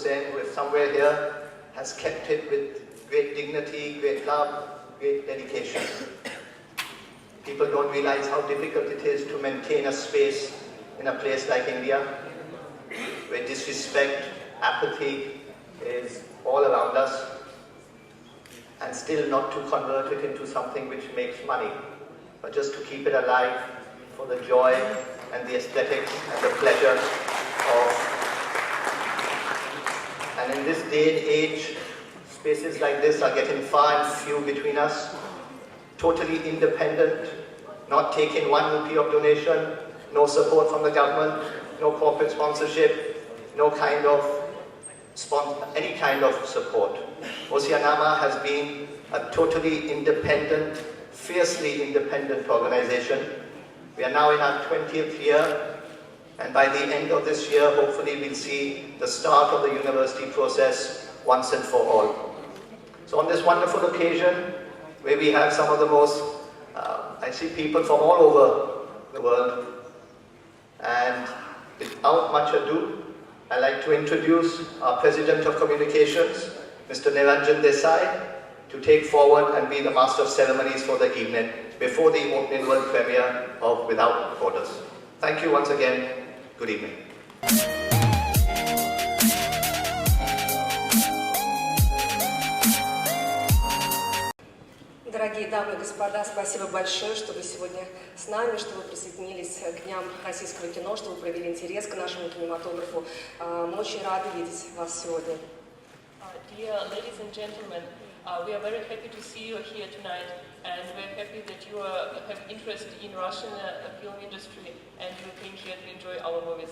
Hussein, who is somewhere here, has kept it with great dignity, great love, great dedication. People don't realize how difficult it is to maintain a space in a place like India, where disrespect, apathy is all around us, and still not to convert it into something which makes money, but just to keep it alive for the joy and the aesthetics and the pleasure of. And in this day and age, spaces like this are getting far and few between us, totally independent, not taking 1 rupee of donation, no support from the government, no corporate sponsorship, no kind of any kind of support. Osianama has been a totally independent, fiercely independent organization. We are now in our 20th year, and by the end of this year, hopefully we'll see the start of the university process once and for all. So on this wonderful occasion, where we have some of the most, I see people from all over the world, and without much ado, I'd like to introduce our President of Communications, Mr. Niranjan Desai, to take forward and be the Master of Ceremonies for the evening before the opening world premiere of Without Borders. Thank you once again. Good evening. Дорогие дамы и господа, спасибо большое, что вы сегодня с нами, что вы присоединились к Дням российского кино, что вы проявили интерес к нашему кинематографу. Мы очень рады видеть вас сегодня. Dear ladies and gentlemen, we are very happy to see you here tonight, and we are happy that you have interest in Russian film industry and you came here to enjoy our movies.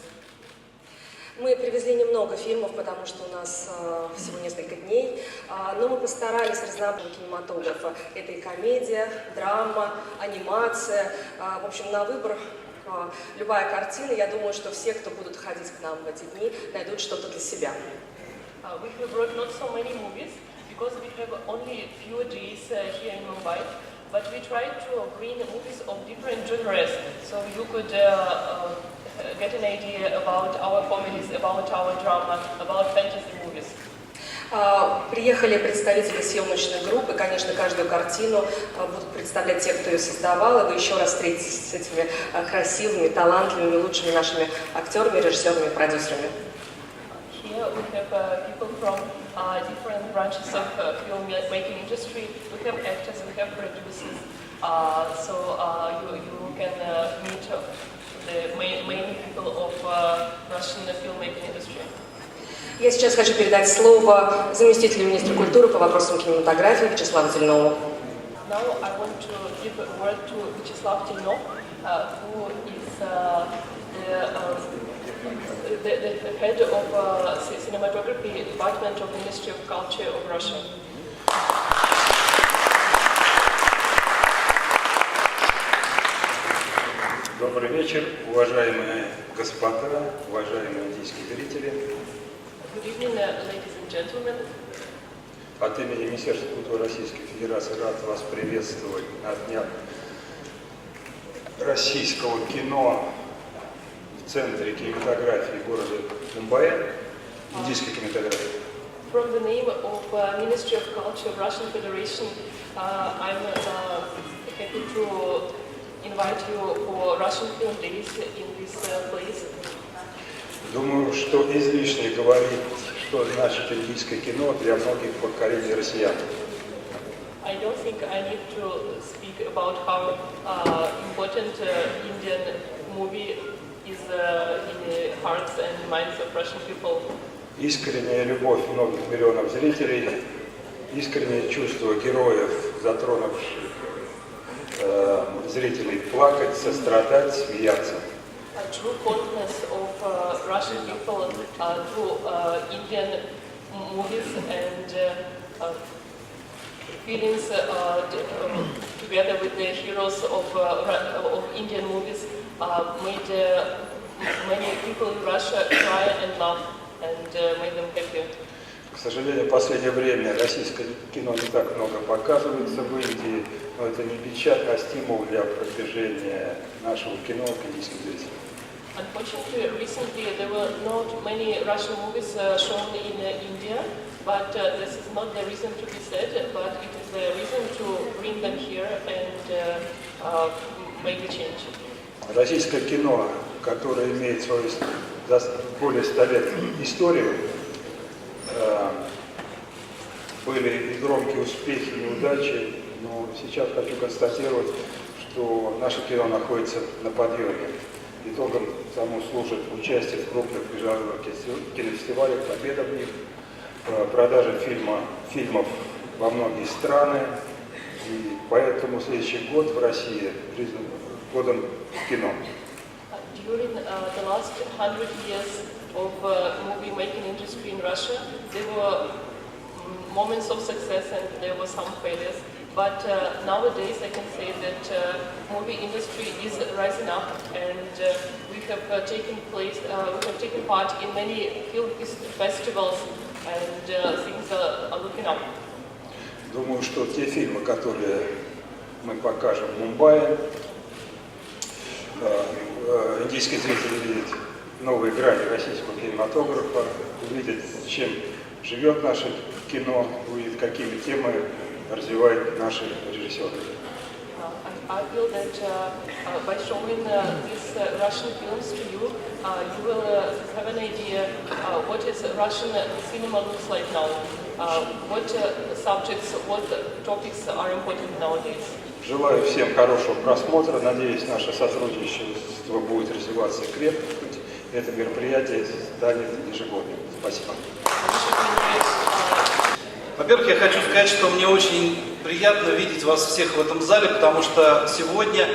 Мы привезли немного фильмов, потому что у нас всего несколько дней, но мы постарались разнообразить кинематографа. Это и комедия, драма, анимация. В общем, на выбор любая картина. Я думаю, что все, кто будут ходить к нам в эти дни, найдут что-то для себя. We have brought not so many movies because we have only few days here in Mumbai, but we tried to bring movies of different genres, so you could get an idea about our comedies, about our drama, about fantasy movies. Приехали представители съемочной группы, конечно, каждую картину будут представлять те, кто ее создавал, и вы еще раз встретитесь с этими красивыми, талантливыми, лучшими нашими актерами, режиссерами и продюсерами. Here we have people from different branches of film making industry. We have actors, we have producers, so you can meet the main people of Russian filmmaking industry. Я сейчас хочу передать слово заместителю министра культуры по вопросам кинематографии Вячеславу Тельнову. Now I want to give a word to Vyacheslav Telnov, who is the head of cinematography department of the Ministry of Culture of Russia. Добрый вечер, уважаемые господа, уважаемые индийские зрители. Good evening, ladies and gentlemen. От имени Министерства культуры Российской Федерации рад вас приветствовать на Днях российского кино в Центре кинематографии города Мумбаи, индийской кинематографии. From the name of Ministry of Culture of Russian Federation, I'm happy to invite you for Russian Film Days in this place. Думаю, что излишне говорить, что значит индийское кино для многих поколений россиян. I don't think I need to speak about how important Indian movie is in the hearts and minds of Russian people. Искренняя любовь многих миллионов зрителей, искреннее чувство героев, затронувших зрителей плакать, сострадать, смеяться. A true fondness of Russian people to Indian movies and feelings together with the heroes of Indian movies made many people in Russia cry and laugh and made them happy. К сожалению, в последнее время российское кино не так много показывается в Индии, но это не печаль, а стимул для продвижения нашего кино к индийским зрителям. mentioned recently, there were not many Russian movies shown in India, but this is not the reason to be said, but it is the reason to bring them here and make a change. Российское кино, которое имеет свою более 100 лет историю, были и громкие успехи, и неудачи, но сейчас хочу констатировать, что наше кино находится на подъеме. Итогом тому служит участие в крупных международных кинофестивалях, победа в них, продажа фильмов во многие страны. И поэтому следующий год в России признан годом кино. During the last 100 years of movie making industry in Russia, there were moments of success and there were some failures. But nowadays I can say that movie industry is rising up, and we have taken part in many film festivals, and things are looking up. Думаю, что те фильмы, которые мы покажем в Мумбаи, индийские зрители видят новые грани российского кинематографа, увидят, чем живет наше кино, увидят, какими темами развивают наши режиссеры. I feel that by showing these Russian films to you, you will have an idea what is Russian cinema looks like now, what subjects, what topics are important nowadays. Желаю всем хорошего просмотра. Надеюсь, наше сотрудничество будет развиваться и крепнуть. Это мероприятие станет ежегодным. Спасибо. Во-первых, я хочу сказать, что мне очень приятно видеть вас всех в этом зале, потому что сегодня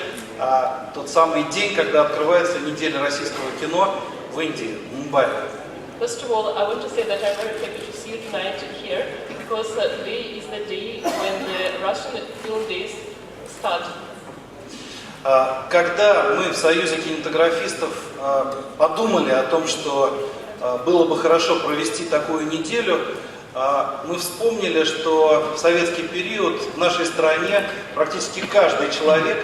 тот самый день, когда открывается неделя российского кино в Индии, в Мумбаи. First of all, I want to say that I'm very happy to see you tonight here, because today is the day when the Russian Film Days start. Когда мы в Союзе кинематографистов подумали о том, что было бы хорошо провести такую неделю, мы вспомнили, что в советский период в нашей стране практически каждый человек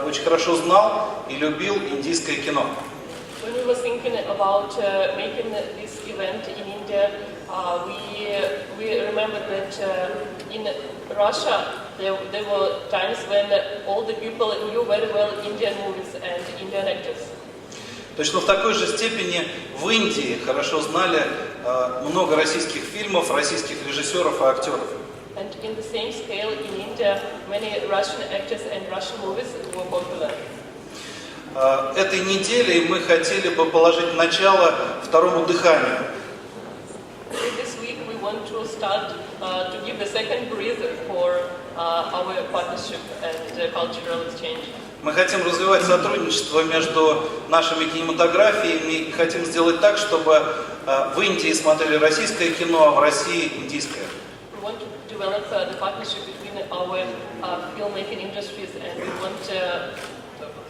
очень хорошо знал и любил индийское кино. When we were thinking about making this event in India, we remembered that in Russia there were times when all the people knew very well Indian movies and Indian actors. Точно в такой же степени в Индии хорошо знали много российских фильмов, российских режиссеров и актеров. And in the same scale in India, many Russian actors and Russian movies were popular. Этой неделей мы хотели бы положить начало второму дыханию. This week we want to start to give the second breath for our partnership and cultural exchange. Мы хотим развивать сотрудничество между нашими кинематографиями и хотим сделать так, чтобы в Индии смотрели российское кино, а в России индийское. We want to develop the partnership between our filmmaking industries, and we want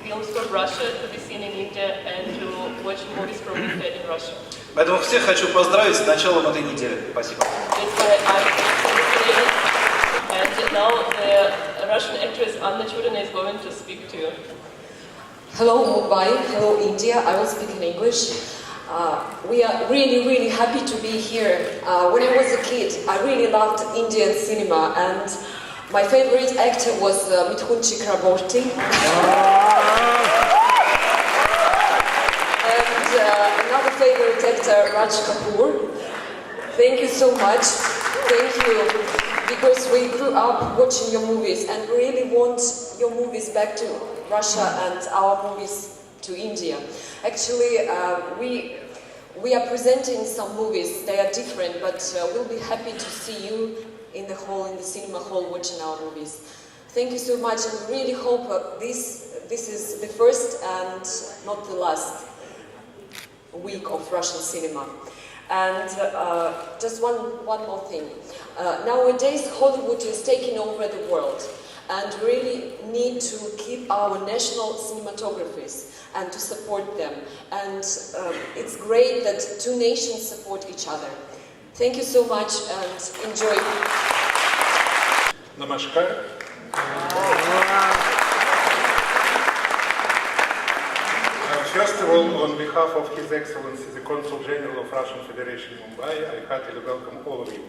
films from Russia to be seen in India and to watch movies from India in Russia. Поэтому всех хочу поздравить с началом этой недели. Спасибо. And now the Russian actress Anna Churina is going to speak to you. Hello Mumbai, hello India, I will speak in English. We are really happy to be here. When I was a kid, I really loved Indian cinema, and my favorite actor was Mithun Chakraborty. And another favorite actor, Raj Kapoor. Thank you so much. Thank you. Because we grew up watching your movies and really want your movies back to Russia and our movies to India. Actually, we are presenting some movies. They are different, but we'll be happy to see you in the hall, in the cinema hall, watching our movies. Thank you so much, and really hope this is the first and not the last week of Russian cinema. And just one more thing. Nowadays, Hollywood is taking over the world, and really need to keep our national cinematographers and to support them. And it's great that two nations support each other. Thank you so much, and enjoy. Namaskar. First of all, on behalf of His Excellency, the Consul General of Russian Federation in Mumbai, I heartily welcome all of you.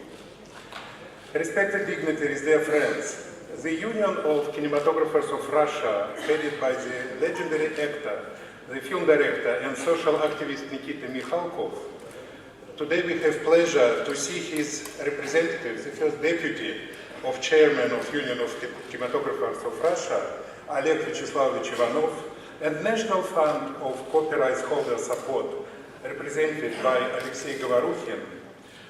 Respected dignitaries, dear friends, the Union of Kinematographers of Russia, headed by the legendary actor, the film director and social activist Nikita Mikhalkov, today we have pleasure to see his representative, the first deputy of chairman of Union of Kinematographers of Russia, Oleg Vyacheslamovich Ivanov, and National Fund of Copyright Holder Support, represented by Alexei Govorukhin,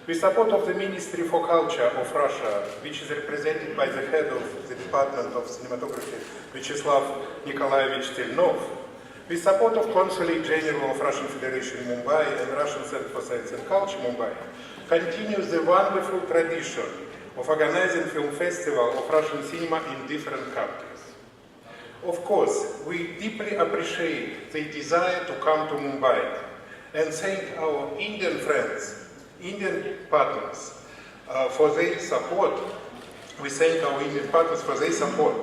with support of the Ministry for Culture of Russia, which is represented by the head of the Department of Cinematography, Vyacheslav Nikolaevich Telnov, with support of Consulate General of Russian Federation in Mumbai and Russian Center for Science and Culture Mumbai, continues the wonderful tradition of organizing film festival of Russian cinema in different countries. Of course, we deeply appreciate the desire to come to Mumbai and thank our Indian friends, Indian partners for their support. We thank our Indian partners for their support.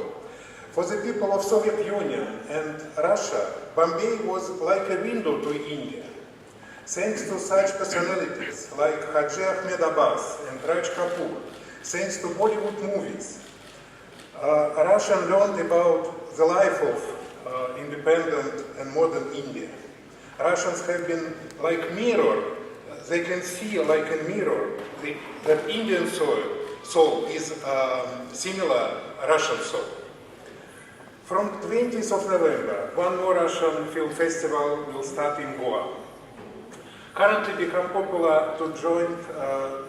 For the people of Soviet Union and Russia, Bombay was like a window to India. Thanks to such personalities like Haji Ahmed Abbas and Raj Kapoor, thanks to Bollywood movies, Russians learned about the life of independent and modern India. Russians have been like mirror. They can see like a mirror that Indian soul is similar Russian soul. From 20th of November, one more Russian film festival will start in Goa. Currently become popular to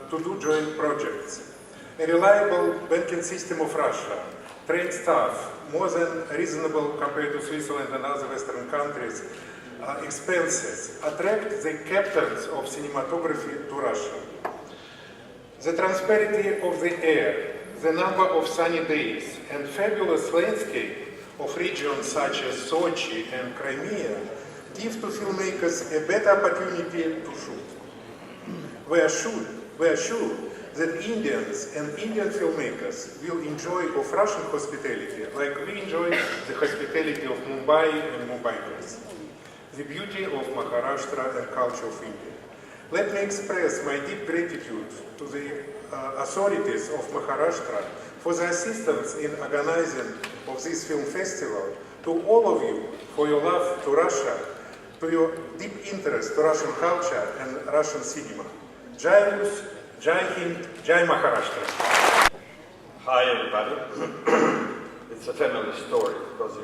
do joint projects. A reliable banking system of Russia, trained staff, more than reasonable compared to Switzerland and other Western countries, expenses attract the captains of cinematography to Russia. The transparency of the air, the number of sunny days, and fabulous landscape of regions such as Sochi and Crimea give to filmmakers a better opportunity to shoot. We are sure that Indians and Indian filmmakers will enjoy of Russian hospitality like we enjoy the hospitality of Mumbai and Mumbaikars, the beauty of Maharashtra and culture of India. Let me express my deep gratitude to the authorities of Maharashtra for the assistance in organizing of this film festival, to all of you for your love to Russia, to your deep interest to Russian culture and Russian cinema. Jai Rus, Jai Hind, Jai Maharashtra. Hi everybody. It's a family story because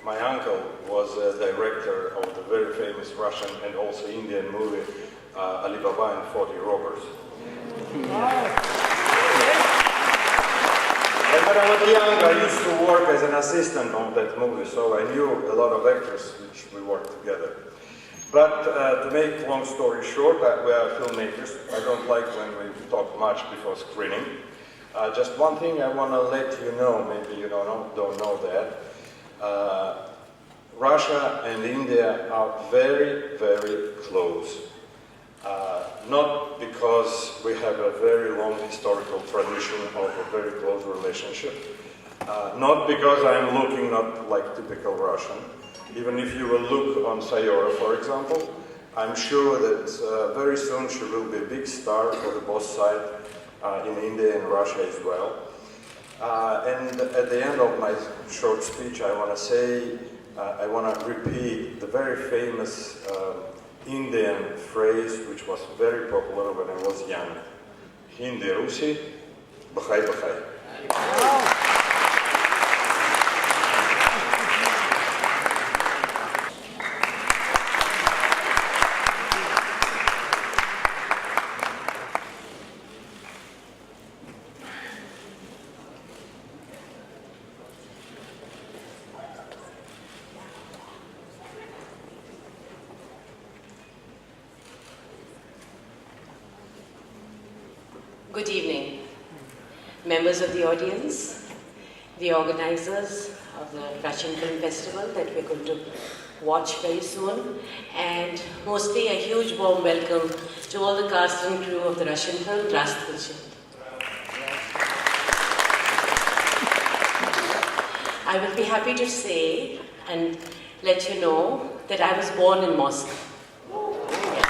my uncle was a director of the very famous Russian and also Indian movie Ali Baba and 40 Robbers. And when I was young, I used to work as an assistant on that movie, so I knew a lot of actors which we worked together. But to make long story short, we are filmmakers. I don't like when we talk much before screening. Just one thing I want to let you know, maybe you don't know that. Russia and India are very, very close. Not because we have a very long historical tradition of a very close relationship. Not because I'm looking not like typical Russian. Even if you will look on Sayora, for example, I'm sure that very soon she will be a big star for the both sides in India and Russia as well. And at the end of my short speech, I want to say, I want to repeat the very famous Indian phrase, which was very popular when I was young. Hindi Rusi, Bachai Bachai. Good evening, members of the audience, the organizers of the Russian Film Festival that we're going to watch very soon, and mostly a huge warm welcome to all the cast and crew of the Russian film Здравствуйте. I will be happy to say and let you know that I was born in Moscow. Yes.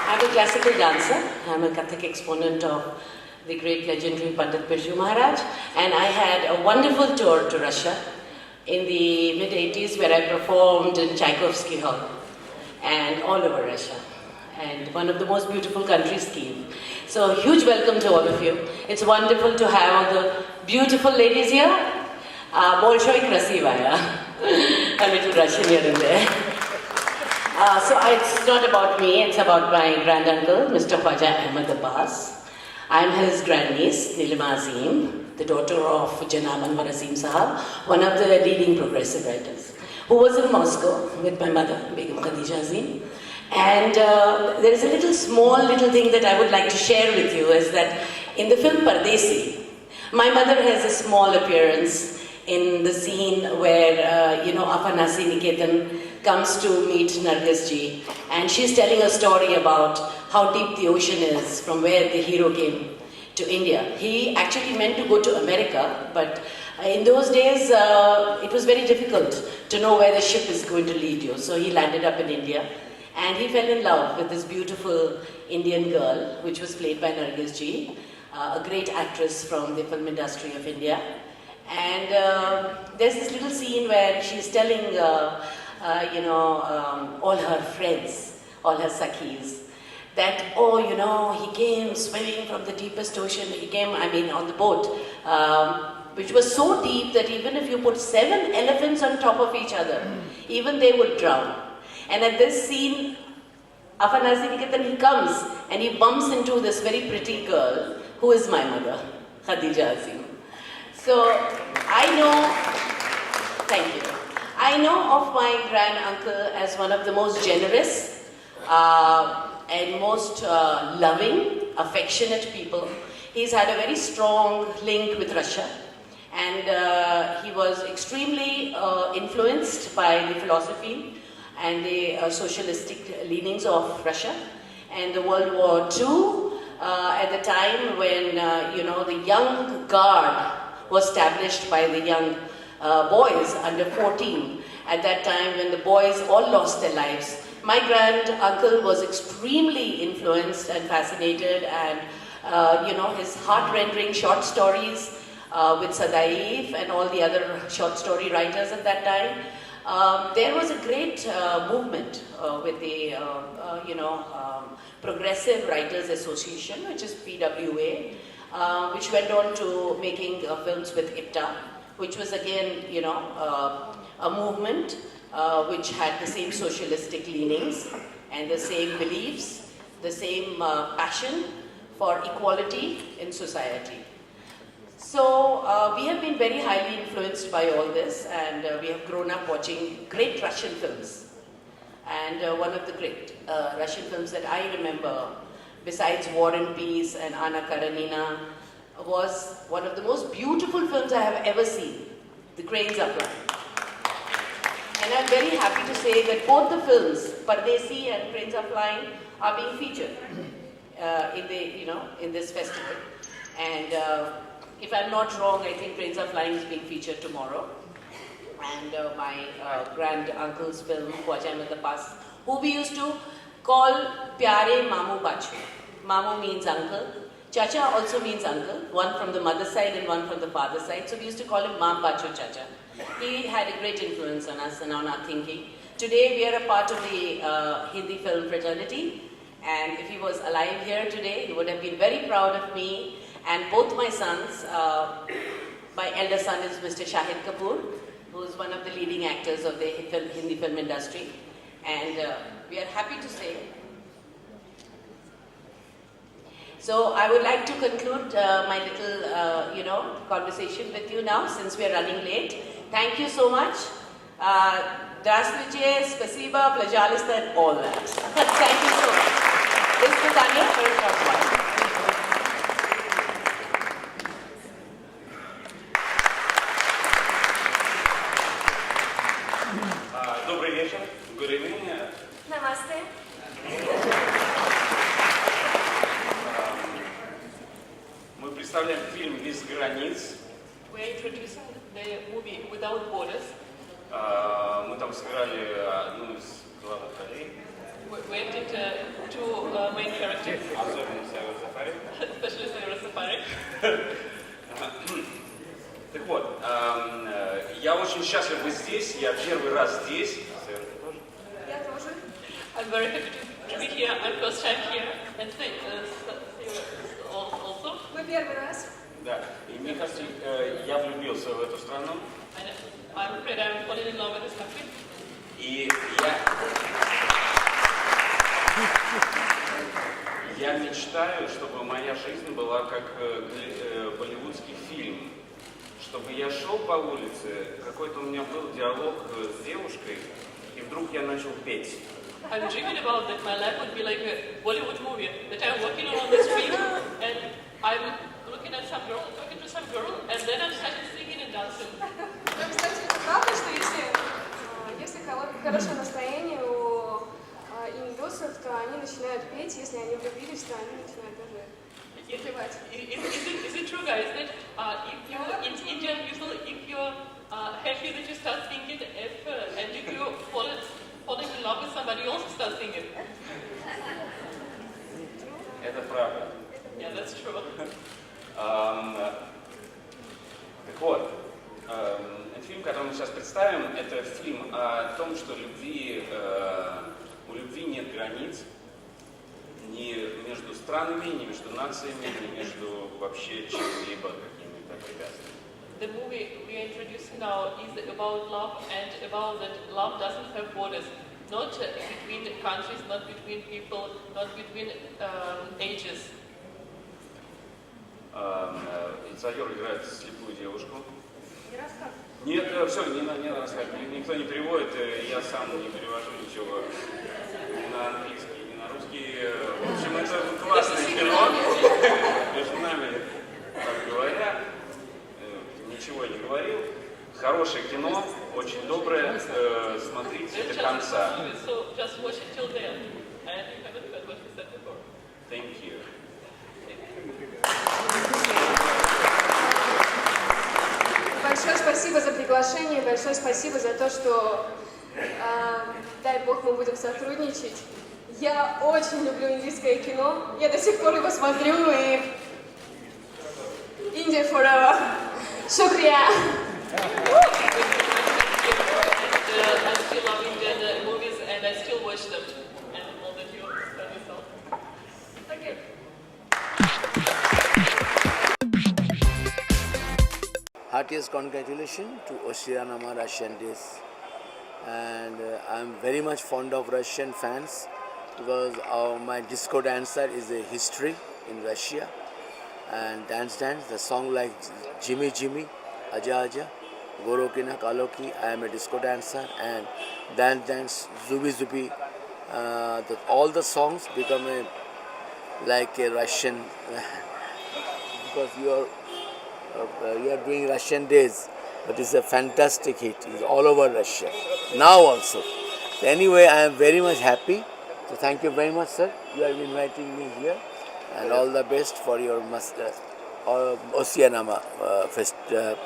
I'm a classical dancer. I'm a Kathak exponent of the great legendary Pandit Birju Maharaj, and I had a wonderful tour to Russia in the mid-80s where I performed in Tchaikovsky Hall and all over Russia, and one of the most beautiful countries, Kyiv. So huge welcome to all of you. It's wonderful to have all the beautiful ladies here. Bolshoi krasivaya. A little Russian here and there. So it's not about me, it's about my granduncle, Mr. Khwaja Ahmad Abbas. I'm his grandniece, Nilima Azim, the daughter of Janab Anwar Azim Sahab, one of the leading progressive writers, who was in Moscow with my mother, Begum Khadija Azim. And there is a little thing that I would like to share with you, is that in the film Pardesi, my mother has a small appearance in the scene where, Afanasi Niketan comes to meet Nargis ji, and she's telling a story about how deep the ocean is from where the hero came to India. He actually meant to go to America, but in those days it was very difficult to know where the ship is going to lead you. So he landed up in India, and he fell in love with this beautiful Indian girl, which was played by Nargis ji, a great actress from the film industry of India. And there's this little scene where she's telling all her friends, all her sakhis, that, he came swimming from the deepest ocean. He came, on the boat, which was so deep that even if you put 7 elephants on top of each other, even they would drown. And at this scene, Afanasi Niketan, he comes and he bumps into this very pretty girl, who is my mother, Khadija Azim. So, thank you. I know of my granduncle as one of the most generous and most loving, affectionate people. He's had a very strong link with Russia, and he was extremely influenced by the philosophy and the socialistic leanings of Russia. And the World War II, at the time when, the young guard was established by the young boys under 14. At that time when the boys all lost their lives, my granduncle was extremely influenced and fascinated, and his heart-rendering short stories with Sadaif and all the other short story writers at that time. There was a great movement with the Progressive Writers Association, which is PWA, which went on to making films with IPTA, which was again, a movement which had the same socialistic leanings and the same beliefs, the same passion for equality in society. So we have been very highly influenced by all this, and we have grown up watching great Russian films. And one of the great Russian films that I remember, besides War and Peace and Anna Karenina, was one of the most beautiful films I have ever seen, The Cranes Are Flying. And I'm very happy to say that both the films, Pardesi and Cranes Are Flying, are being featured in this festival. And if I'm not wrong, I think Cranes Are Flying is being featured tomorrow. And my grand-uncle's film, Khwaja Ahmad Abbas, who we used to call Pyare Mamu Bachu. Mamu means uncle. Chacha also means uncle, one from the mother's side and one from the father's side. So we used to call him Mam Bachu Chacha. He had a great influence on us and on our thinking. Today we are a part of the Hindi film fraternity. And if he was alive here today, he would have been very proud of me and both my sons. My elder son is Mr. Shahid Kapoor, who is one of the leading actors of the Hindi film industry. And we are happy to say. So I would like to conclude my little, conversation with you now, since we are running late. Thank you so much. Здравствуйте, спасибо, пожалуйста, and all that. Thank you so much. This is Tanya for a short while. Добрый вечер. Good evening. Namaste. Мы представляем фильм «Без границ». We're introducing the movie Without Borders. Мы там сыграли одну из главных ролей. We acted two main characters, Особенно Сайва Сафари. especially Sayura Safari. Так вот, я очень счастлив быть здесь. Я первый раз здесь. Сайва, ты тоже? Я тоже. I'm very happy to be here. I'm first time here, and Sayura also. Мы первый раз. Да. И мне кажется, я влюбился в эту страну. And I'm afraid I'm falling in love with this country. И я мечтаю, чтобы моя жизнь была как болливудский фильм. Чтобы я шел по улице, какой-то у меня был диалог с девушкой, и вдруг я начал петь. I'm dreaming about that my life would be like a Bollywood movie, that I'm walking along the street and I'm looking at some girl, talking to some girl, and then I'm starting singing and dancing. Ну, кстати, это правда, что если хорошее настроение у индусов, то они начинают петь, если они влюбились, то они начинают даже запевать. Is it true, guys, that if you, in Indian people, if you're happy that you start singing, and if you fall in love with somebody, you also start singing? Это правда. Yeah, that's true. Так вот, фильм, который мы сейчас представим, это фильм о том, что у любви нет границ, ни между странами, ни между нациями, ни между вообще чем-либо, какими-то препятствиями. The movie we are introducing now is about love and about that love doesn't have borders, not between countries, not between people, not between ages. Сафер играет слепую девушку. Нет, все, не надо рассказывать. Никто не переводит, я сам не перевожу ничего ни на английский, ни на русский. В общем, это классное кино. Между нами, так говоря, ничего не говорил. Хорошее кино, очень доброе. Смотрите до конца. So just watch it till the end. And you haven't heard what we said before. Thank you. Большое спасибо за приглашение, большое спасибо за то, что, дай бог, мы будем сотрудничать. Я очень люблю индийское кино, я до сих пор его смотрю, и India forever. Шукрия! I still love Indian movies and I still watch them. And all that you understand yourself. Okay. Heartiest congratulations to Osianama Russian Days, and I'm very much fond of Russian fans because my disco dancer is a history in Russia, and dance the song like Jimmy Jimmy, Aja Aja, Gorokina Kaloki. I am a disco dancer, and dance Zubi Zubi. All the songs become like a Russian because you are doing Russian Days, but it's a fantastic hit. It's all over Russia now also. So anyway, I am very much happy. So thank you very much, sir. You are inviting me here, and all the best for your Osianama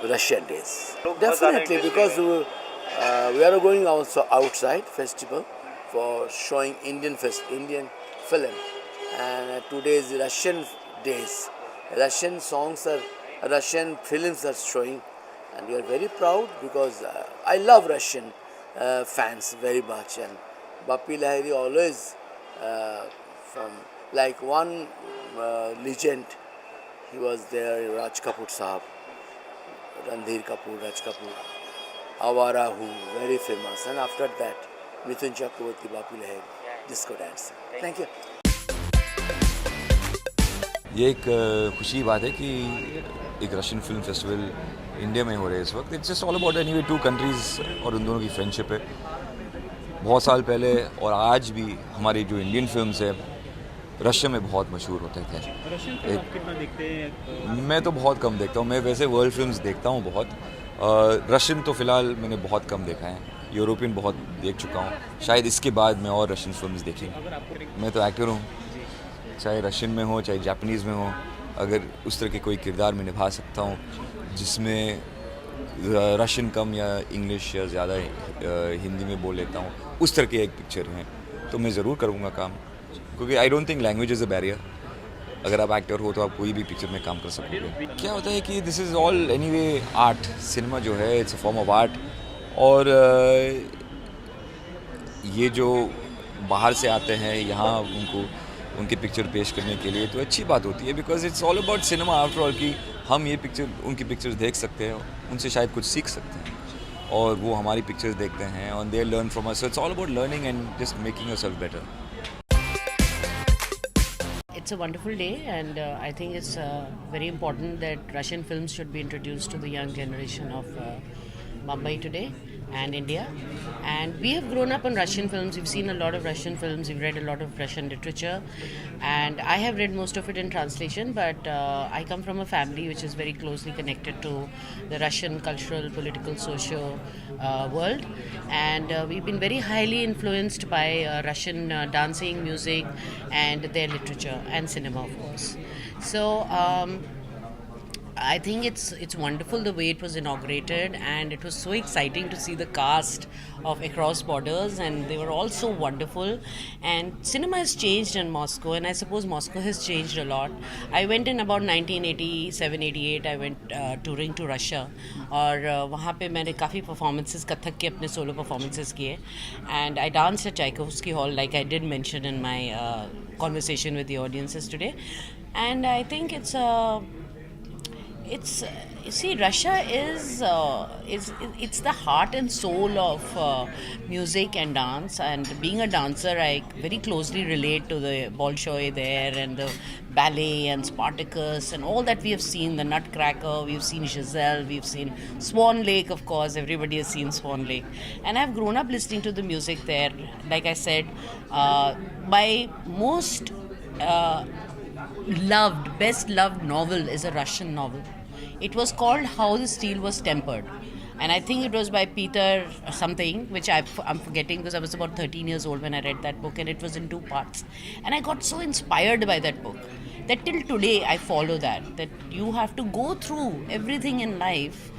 Russian Days. Definitely, because we are going also outside festival for showing Indian film, and today is Russian Days. Russian songs Russian films are showing, and we are very proud because I love Russian fans very much, and Bappi Lahiri always from like one legend. He was there, Raj Kapoor Sahab, Randhir Kapoor, Raj Kapoor, Awara Hu, very famous, and after that Mithun Chakraborty, Bappi Lahiri, disco dancer. Thank you. ये एक खुशी की बात है कि एक Russian film festival India में हो रहा है इस वक्त. It's just all about anyway to countries और उन दोनों की फ्रेंडशिप है. बहुत साल पहले और आज भी हमारी जो इंडियन फिल्म्स है रशिया में बहुत मशहूर होते थे. मैं तो बहुत कम देखता हूँ. मैं वैसे वर्ल्ड फिल्म्स देखता हूँ बहुत. रशियन तो फ़िलहाल मैंने बहुत कम देखा है. यूरोपियन बहुत देख चुका हूँ. शायद इसके बाद मैं और रशियन फिल्म्स देखेंगे. मैं तो एक्टर हूँ, चाहे रशियन में हो चाहे जापानीज़ में हो. अगर उस तरह के कोई किरदार मैं निभा सकता हूँ जिसमें रशियन कम या इंग्लिश या ज़्यादा हिंदी में बोल लेता हूँ, उस तरह की एक पिक्चर है, तो मैं ज़रूर करूँगा काम, क्योंकि I don't think language is a barrier. अगर आप एक्टर हो तो आप कोई भी पिक्चर में काम कर सकोगे। क्या होता है कि this is all anyway art, cinema जो है it's a form of art, और ये जो बाहर से आते हैं यहाँ उनको उनकी पिक्चर पेश करने के लिए, तो अच्छी बात होती है, because it's all about cinema after all, कि हम ये पिक्चर उनकी पिक्चर्स देख सकते हैं, उनसे शायद कुछ सीख सकते हैं, और वो हमारी पिक्चर्स देखते हैं और they learn from us, so it's all about learning and just making yourself better. It's a wonderful day, and I think it's very important that Russian films should be introduced to the young generation of Mumbai today and India. And we have grown up on Russian films. We've seen a lot of Russian films. We've read a lot of Russian literature, and I have read most of it in translation. But I come from a family which is very closely connected to the Russian cultural, political, social world, and we've been very highly influenced by Russian dancing, music, and their literature and cinema, of course. So. I think it's wonderful the way it was inaugurated, and it was so exciting to see the cast of Across Borders, and they were all so wonderful. And cinema has changed in Moscow, and I suppose Moscow has changed a lot. I went in about 1987-88. I went touring to Russia, और वहाँ पे मैंने काफ़ी performances Kathak के अपने solo performances किए, and I danced at Tchaikovsky Hall, like I did mention in my conversation with the audiences today. And I think it's you see, Russia is it's the heart and soul of music and dance. And being a dancer, I very closely relate to the Bolshoi there, and the ballet and Spartacus and all that we have seen. The Nutcracker, we've seen Giselle, we've seen Swan Lake, of course. Everybody has seen Swan Lake, and I've grown up listening to the music there. Like I said, my most best loved novel is a Russian novel. It was called How the Steel Was Tempered, and I think it was by Peter something, which I'm forgetting, because I was about 13 years old when I read that book, and it was in 2 parts. And I got so inspired by that book that till today I follow that you have to go through everything in life,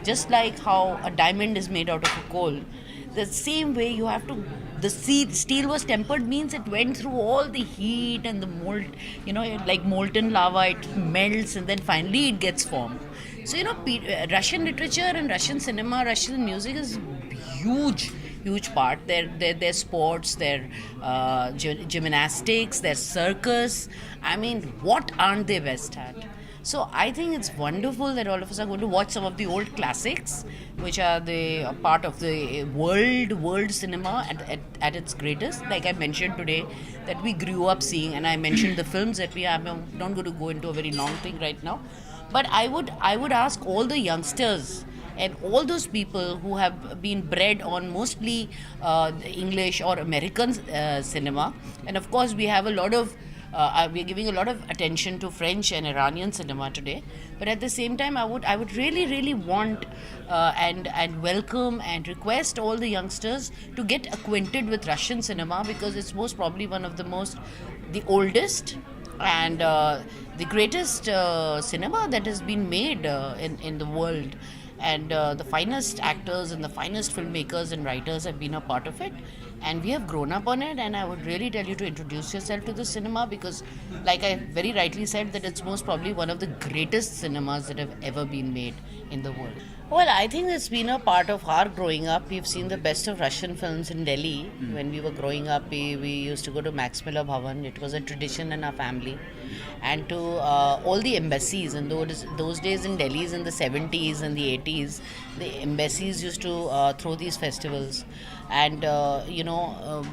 just like how a diamond is made out of a coal. The same way you have to. The steel was tempered means it went through all the heat and the mold, like molten lava, it melts and then finally it gets formed. So, Russian literature and Russian cinema, Russian music is huge part. Their sports, their gymnastics, their circus. I mean, what aren't they best at? So I think it's wonderful that all of us are going to watch some of the old classics, which are the part of the world cinema at its greatest. Like I mentioned today, that we grew up seeing, and I mentioned the films that we have. I'm not going to go into a very long thing right now, but I would ask all the youngsters and all those people who have been bred on mostly English or American cinema, and of course we have a lot of. We are giving a lot of attention to French and Iranian cinema today, but at the same time, I would really want and welcome and request all the youngsters to get acquainted with Russian cinema, because it's most probably one of the oldest and the greatest cinema that has been made in the world. And the finest actors and the finest filmmakers and writers have been a part of it, and we have grown up on it. And I would really tell you to introduce yourself to the cinema, because like I very rightly said, that it's most probably one of the greatest cinemas that have ever been made in the world. Well, I think it's been a part of our growing up. We've seen the best of Russian films in Delhi. When we were growing up, we used to go to Max Miller Bhavan. It was a tradition in our family. And to all the embassies in those days in Delhi, in the 70s and the 80s, the embassies used to throw these festivals. And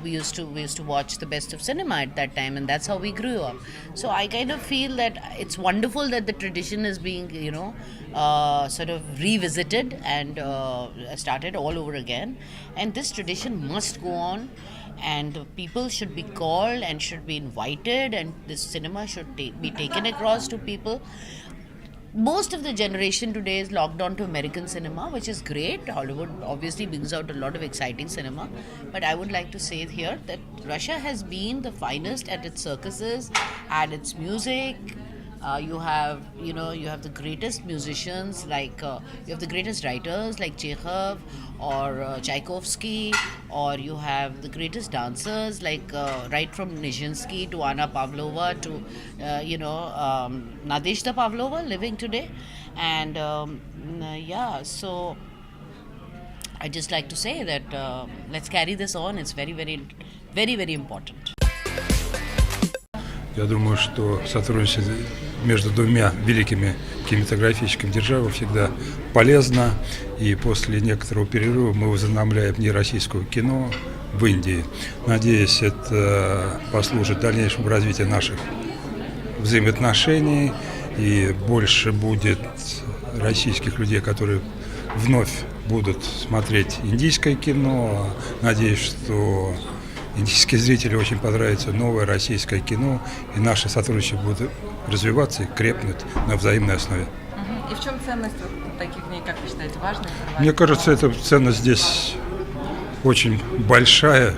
we used to watch the best of cinema at that time, and that's how we grew up. So I kind of feel that it's wonderful that the tradition is being sort of revisited and started all over again, and this tradition must go on, and people should be called and should be invited, and this cinema should be taken across to people. Most of the generation today is locked on to American cinema, which is great. Hollywood obviously brings out a lot of exciting cinema. But I would like to say here that Russia has been the finest at its circuses, at its music, You have, you have the greatest musicians like you have the greatest writers like Chekhov or Tchaikovsky, or you have the greatest dancers like right from Nijinsky to Anna Pavlova to Nadezhda Pavlova living today, and yeah. So I just like to say that let's carry this on. It's very, very, very, very important. Я думаю, что сотрудничество между двумя великими кинематографическими державами всегда полезно. И после некоторого перерыва мы возобновляем Дни российского кино в Индии. Надеюсь, это послужит дальнейшему развитию наших взаимоотношений. И больше будет российских людей, которые вновь будут смотреть индийское кино. Надеюсь, что индийские зрители очень понравится новое российское кино, и наше сотрудничество будет развиваться и крепнуть на взаимной основе. И в чем ценность вот таких дней, как вы считаете, важная? Мне кажется, эта ценность здесь очень большая.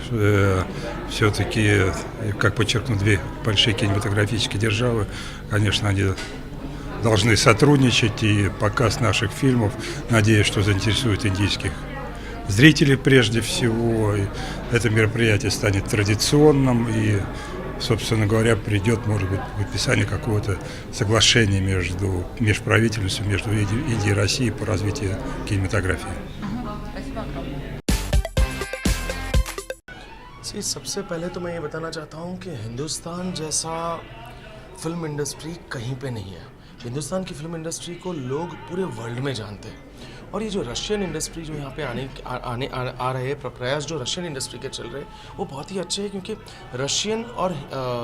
Все-таки, как подчеркну, две большие кинематографические державы, конечно, они должны сотрудничать, и показ наших фильмов, надеюсь, что заинтересует индийских зрителей прежде всего. И это мероприятие станет традиционным и, собственно говоря, придет, может быть, к подписанию какого-то соглашения межправительственного между Индией и Россией по развитию кинематографии. जी, सबसे पहले तो मैं ये बताना चाहता हूँ कि हिंदुस्तान जैसा फिल्म इंडस्ट्री कहीं पे नहीं है। हिंदुस्तान की फिल्म इंडस्ट्री को लोग पूरे वर्ल्ड में जानते हैं, और ये जो रशियन इंडस्ट्री जो यहाँ पे आ रहे हैं, प्रयास जो रशियन इंडस्ट्री के चल रहे हैं, वो बहुत ही अच्छे हैं, क्योंकि रशियन और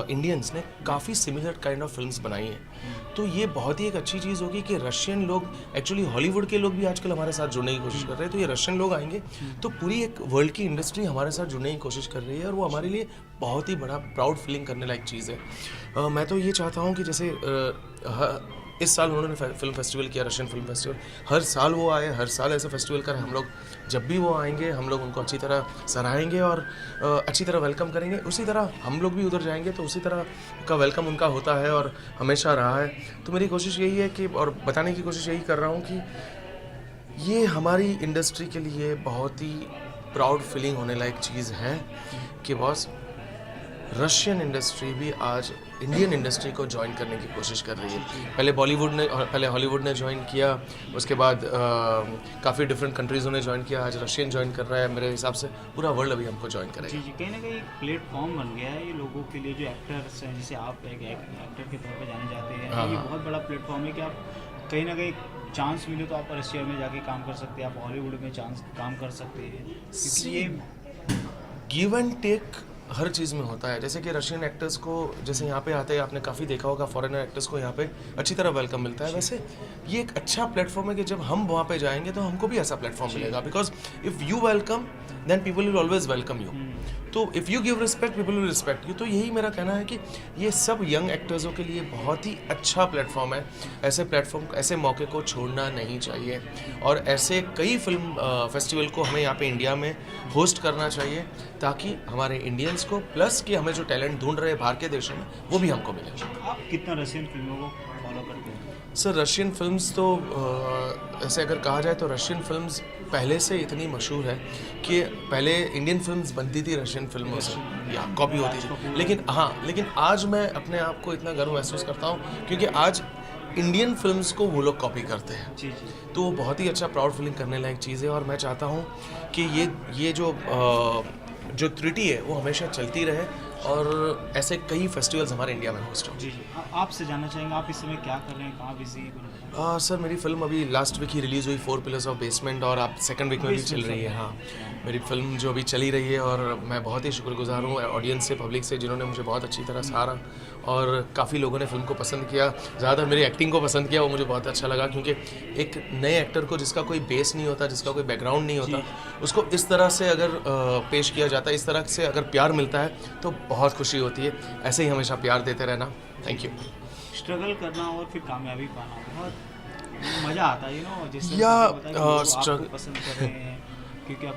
इंडियंस ने काफ़ी सिमिलर काइंड ऑफ फिल्म्स बनाई हैं। तो ये बहुत ही एक अच्छी चीज़ होगी कि रशियन लोग, एक्चुअली हॉलीवुड के लोग भी आजकल हमारे साथ जुड़ने की कोशिश कर रहे हैं। तो ये रशियन लोग आएंगे तो पूरी एक वर्ल्ड की इंडस्ट्री हमारे साथ जुड़ने की कोशिश कर रही है, और वो हमारे लिए बहुत ही बड़ा प्राउड फीलिंग करने लायक चीज़ है। मैं तो ये चाहता हूँ कि जैसे इस साल उन्होंने फिल्म फेस्टिवल किया, रशियन फिल्म फेस्टिवल, हर साल वो आए, हर साल ऐसा फेस्टिवल करें। हम लोग जब भी वो आएंगे, हम लोग उनको अच्छी तरह सराहेंगे और अच्छी तरह वेलकम करेंगे। उसी तरह हम लोग भी उधर जाएंगे तो उसी तरह का वेलकम उनका होता है और हमेशा रहा है। तो मेरी कोशिश यही है कि, और बताने की कोशिश यही कर रहा हूँ कि ये हमारी इंडस्ट्री के लिए बहुत ही प्राउड फीलिंग होने लायक चीज़ है कि बॉस, रशियन इंडस्ट्री भी आज इंडियन इंडस्ट्री को ज्वाइन करने की कोशिश कर रही है। पहले हॉलीवुड ने ज्वाइन किया, उसके बाद काफ़ी डिफरेंट कंट्रीज़ों ने ज्वाइन किया, आज रशियन ज्वाइन कर रहा है। मेरे हिसाब से पूरा वर्ल्ड अभी हमको ज्वाइन करेगा। जी, कहीं ना कहीं एक प्लेटफॉर्म बन गया है ये लोगों के लिए, जो एक्टर्स हैं, जिसे आप एक एक्टर के तौर पर जाने जाते हैं। ये बहुत बड़ा प्लेटफॉर्म है कि आप कहीं ना कहीं चांस मिले तो आप रशिया में जाके काम कर सकते हैं, आप हॉलीवुड में काम कर सकते हैं। ये गिव एंड टेक हर चीज़ में होता है। जैसे कि रशियन एक्टर्स को जैसे यहाँ पे आते हैं, आपने काफ़ी देखा होगा, फॉरेनर एक्टर्स को यहाँ पे अच्छी तरह वेलकम मिलता है। वैसे ये एक अच्छा प्लेटफॉर्म है कि जब हम वहाँ पे जाएंगे तो हमको भी ऐसा प्लेटफॉर्म मिलेगा, because if you welcome then people will always welcome you. तो if you give respect people will respect you. तो यही मेरा कहना है कि ये सब यंग एक्टर्सों के लिए बहुत ही अच्छा प्लेटफॉर्म है। ऐसे प्लेटफॉर्म, ऐसे मौके को छोड़ना नहीं चाहिए, और ऐसे कई फिल्म फेस्टिवल को हमें यहाँ पे इंडिया में होस्ट करना चाहिए, ताकि हमारे इंडियंस को, प्लस कि हमें जो टैलेंट ढूंढ रहे हैं बाहर के देशों में, वो भी हमको मिले। आप कितना रशियन फिल्मों को फॉलो करते हैं? सर, रशियन फिल्म्स तो ऐसे अगर कहा जाए तो रशियन फिल्म्स पहले से इतनी मशहूर है कि पहले इंडियन फिल्म्स बनती थी रशियन फिल्मों से, या कॉपी होती थी। लेकिन आज मैं अपने आप को इतना गर्व महसूस करता हूँ, क्योंकि आज इंडियन फिल्म्स को वो लोग कॉपी करते हैं। जी। तो वो बहुत ही अच्छा प्राउड फीलिंग करने लायक चीज़ है, और मैं चाहता हूँ कि ये जो त्रुटि है वो हमेशा चलती रहे, और ऐसे कई फेस्टिवल्स हमारे इंडिया में होस्ट हो। जी, आपसे जानना चाहेंगे, आप इस समय क्या कर रहे हैं, कहाँ बिजी हैं? सर, मेरी फिल्म अभी लास्ट वीक ही रिलीज़ हुई, 4 पिलर्स ऑफ बेसमेंट, और आप सेकंड वीक में भी चल रही है। हाँ, मेरी फिल्म जो अभी चली रही है, और मैं बहुत ही शुक्रगुजार हूँ ऑडियंस से, पब्लिक से, जिन्होंने मुझे बहुत अच्छी तरह सहारा, और काफ़ी लोगों ने फिल्म को पसंद किया। ज़्यादातर मेरी एक्टिंग को पसंद किया, वो मुझे बहुत अच्छा लगा, क्योंकि एक नए एक्टर को, जिसका कोई बेस नहीं होता, जिसका कोई बैकग्राउंड नहीं होता, उसको इस तरह से अगर पेश किया जाता है, इस तरह से अगर प्यार मिलता है, तो बहुत खुशी होती है। ऐसे ही हमेशा प्यार देते रहना। Thank you. स्ट्रगल करना और फिर कामयाबी पाना बहुत मज़ा आता है, जिससे या आपको पसंद कर रहे हैं, क्योंकि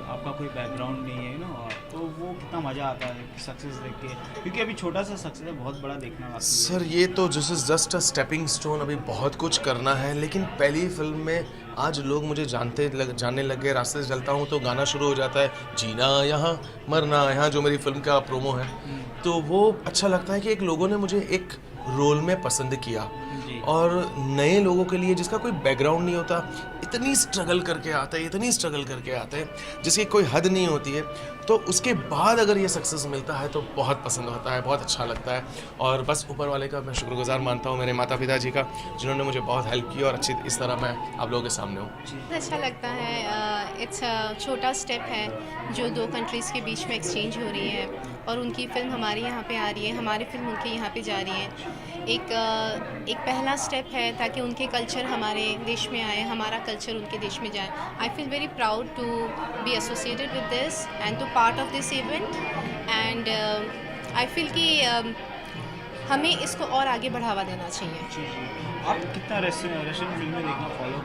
आपका कोई बैकग्राउंड नहीं है ना, तो वो कितना मज़ा आता है सक्सेस देख के, क्योंकि अभी छोटा सा सक्सेस है, बहुत बड़ा देखना बाकी है। सर ये तो this is just a stepping stone, अभी बहुत कुछ करना है। लेकिन पहली फिल्म में आज लोग मुझे जानने लग गए, रास्ते से चलता हूँ तो गाना शुरू हो जाता है, जीना यहाँ मरना यहाँ, जो मेरी फिल्म का प्रोमो है। तो वो अच्छा लगता है कि एक लोगों ने मुझे एक रोल में पसंद किया, और नए लोगों के लिए जिसका कोई बैकग्राउंड नहीं होता, इतनी स्ट्रगल करके आते हैं जिसकी कोई हद नहीं होती है, तो उसके बाद अगर ये सक्सेस मिलता है तो बहुत पसंद होता है, बहुत अच्छा लगता है। और बस ऊपर वाले का मैं शुक्रगुजार मानता हूँ, मेरे माता पिता जी का, जिन्होंने मुझे बहुत हेल्प की और अच्छी इस तरह मैं आप लोगों के सामने हूँ। अच्छा लगता है, इट्स छोटा स्टेप है जो दो कंट्रीज़ के बीच में एक्सचेंज हो रही है, और उनकी फ़िल्म हमारे यहाँ पे आ रही है, हमारी फ़िल्म उनके यहाँ पे जा रही है। एक पहला स्टेप है ताकि उनके कल्चर हमारे देश में आए, हमारा कल्चर उनके देश में जाए। I feel very proud to be associated with this and to part of this event, and I feel कि हमें इसको और आगे बढ़ावा देना चाहिए। आप कितना रशियन फिल्में देखना फॉलो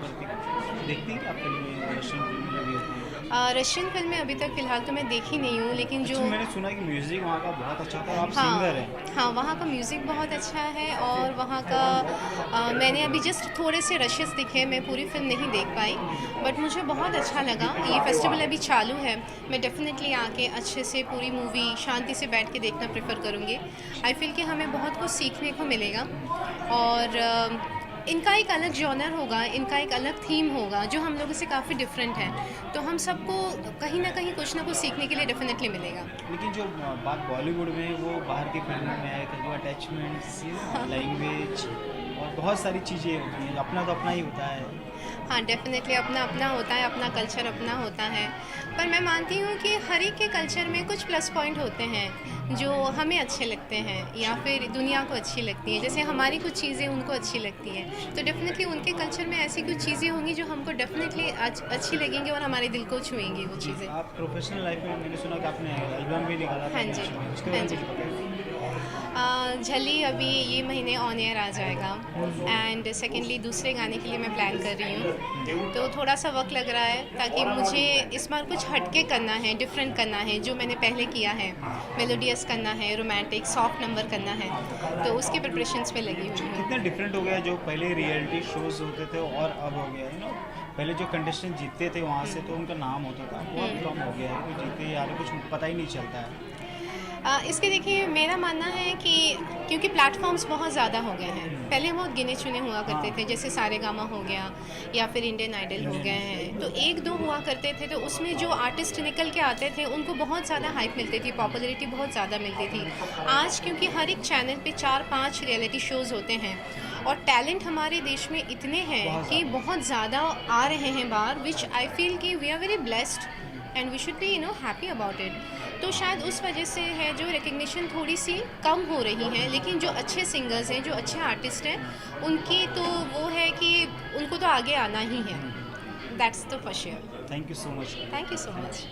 देखती हैं? आप फिल्में रशियन फिल्में लगी होती हैं? रशियन फिल्में अभी तक फ़िलहाल तो मैं देखी नहीं हूँ, लेकिन जो मैंने सुना है कि म्यूज़िक वहाँ का बहुत अच्छा था, आप सिंगर हैं। हाँ, वहाँ का म्यूज़िक बहुत अच्छा है, और वहाँ का मैंने अभी जस्ट थोड़े से रशेस दिखे, मैं पूरी फिल्म नहीं देख पाई, बट मुझे बहुत अच्छा लगा। ये फेस्टिवल अभी चालू है, मैं डेफिनेटली आके अच्छे से पूरी मूवी शांति से बैठ के देखना प्रेफर करूँगी। आई फील कि हमें बहुत कुछ सीखने को मिलेगा, और इनका एक अलग जॉनर होगा, इनका एक अलग थीम होगा जो हम लोगों से काफ़ी डिफरेंट है, तो हम सबको कहीं ना कहीं कुछ ना कुछ सीखने के लिए डेफिनेटली मिलेगा। लेकिन जो बात बॉलीवुड में है वो बाहर की फिल्मों में है, जो अटैचमेंट्स, लैंग्वेज और बहुत सारी चीज़ें होती हैं, अपना तो अपना ही होता है। हाँ, डेफिनेटली अपना अपना होता है, अपना कल्चर अपना होता है, पर मैं मानती हूँ कि हर एक के कल्चर में कुछ प्लस पॉइंट होते हैं जो हमें अच्छे लगते हैं या फिर दुनिया को अच्छी लगती हैं। जैसे हमारी कुछ चीज़ें उनको अच्छी लगती हैं, तो डेफिनेटली उनके कल्चर में ऐसी कुछ चीज़ें होंगी जो हमको डेफिनेटली अच्छी लगेंगी और हमारे दिल को छुएंगी वो चीज़ें। आप प्रोफेशनल लाइफ में, मैंने सुना कि आपने एल्बम भी निकाला था। हाँ जी, उसके हाँ बारे जी। में कुछ बताइए। झली अभी ये महीने ऑन एयर आ जाएगा, एंड सेकेंडली दूसरे गाने के लिए मैं प्लान कर रही हूँ, तो थोड़ा सा वक्त लग रहा है ताकि मुझे इस बार कुछ हटके करना है, डिफरेंट करना है, जो मैंने पहले किया है, मेलोडियस करना है, रोमांटिक सॉफ्ट नंबर करना है, तो उसके प्रिपरेशंस पे लगी हुई हूँ। कितना डिफरेंट हो गया जो पहले रियलिटी शोज होते थे और अब हो गया है ना। पहले जो कंटेस्टेंट जीतते थे वहाँ से तो उनका नाम होता था, बहुत कम हो गया है, कोई जीते यार कुछ पता ही नहीं चलता है। इसके देखिए मेरा मानना है कि क्योंकि प्लेटफॉर्म्स बहुत ज़्यादा हो गए हैं, पहले बहुत गिने चुने हुआ करते थे, जैसे सारेगामा हो गया या फिर इंडियन आइडल हो गए हैं, तो एक दो हुआ करते थे, तो उसमें जो आर्टिस्ट निकल के आते थे उनको बहुत ज़्यादा हाइप मिलती थी, पॉपुलैरिटी बहुत ज़्यादा मिलती थी। आज क्योंकि हर एक चैनल पे 4-5 रियलिटी शोज़ होते हैं और टैलेंट हमारे देश में इतने हैं कि बहुत ज़्यादा आ रहे हैं बाहर, विच आई फील कि we are very blessed and we should be happy about it. तो शायद उस वजह से है जो रिकग्निशन थोड़ी सी कम हो रही है, लेकिन जो अच्छे सिंगर्स हैं, जो अच्छे आर्टिस्ट हैं, उनकी तो वो है कि उनको तो आगे आना ही है। That's the for sure. Thank you so much. Thank you so much.